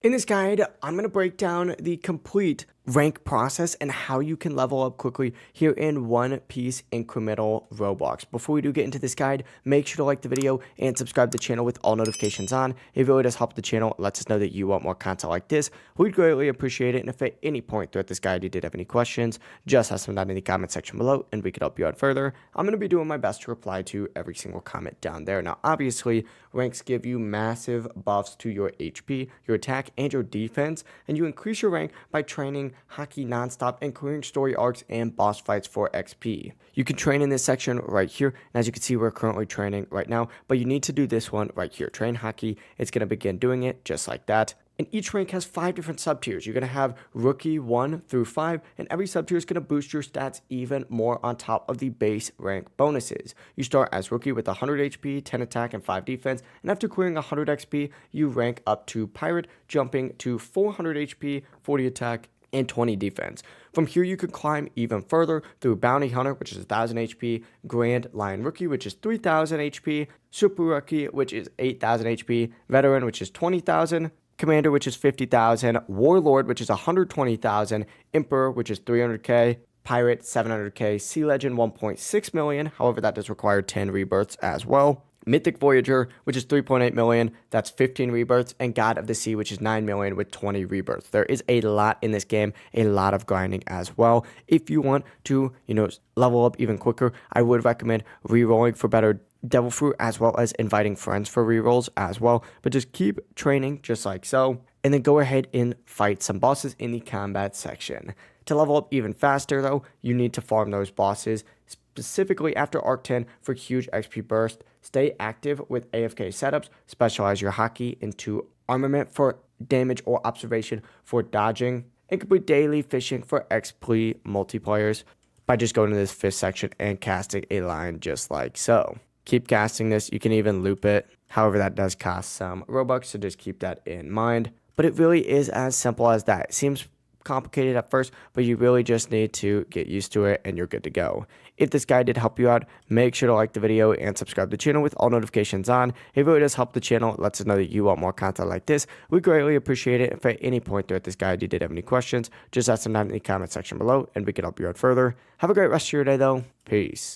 In this guide, I'm going to break down the complete rank process and how you can level up quickly here in One Piece Incremental Roblox. Before we do get into this guide, make sure to like the video and subscribe to the channel with all notifications on. It really does help the channel. It lets us know that you want more content like this. We'd greatly appreciate it. And if at any point throughout this guide you did have any questions, just ask them down in the comment section below and we could help you out further. I'm going to be doing my best to reply to every single comment down there. Now, obviously, ranks give you massive buffs to your HP, your attack, and your defense, and you increase your rank by training hockey nonstop and clearing story arcs and boss fights for XP. You can train in this section right here, and as you can see, we're currently training right now, but you need to do this one right here. Train hockey. It's going to begin doing it just like that. And each rank has 5 different sub-tiers. You're going to have Rookie 1 through 5, and every sub-tier is going to boost your stats even more on top of the base rank bonuses. You start as Rookie with 100 HP, 10 attack, and 5 defense, and after clearing 100 XP, you rank up to Pirate, jumping to 400 HP, 40 attack, and 20 defense. From here, you could climb even further through Bounty Hunter, which is 1000 HP, Grand Lion Rookie, which is 3000 HP, Super Rookie, which is 8000 HP, Veteran, which is 20,000, Commander, which is 50,000, Warlord, which is 120,000, Emperor, which is 300k, Pirate, 700k, Sea Legend, 1.6 million. However, that does require 10 rebirths as well. Mythic Voyager, which is 3.8 million, that's 15 rebirths, and God of the Sea, which is 9 million with 20 rebirths. There is a lot in this game, a lot of grinding as well. If you want to, level up even quicker, I would recommend re-rolling for better Devil Fruit, as well as inviting friends for rerolls as well. But just keep training just like so, and then go ahead and fight some bosses in the combat section. To level up even faster though, you need to farm those bosses, specifically after Arc 10 for huge XP burst. Stay active with AFK setups, specialize your hockey into armament for damage or observation for dodging, and complete daily fishing for XP multiplayers by just going to this fish section and casting a line just like so. Keep casting this. You can even loop it. However, that does cost some Robux, so just keep that in mind. But it really is as simple as that. It seems complicated at first, but you really just need to get used to it and you're good to go. If this guide did help you out, make sure to like the video and subscribe to the channel with all notifications on. It really does help the channel. It lets us know that you want more content like this. We greatly appreciate it. If at any point throughout this guide you did have any questions, just ask them down in the comment section below and we can help you out further. Have a great rest of your day though. Peace.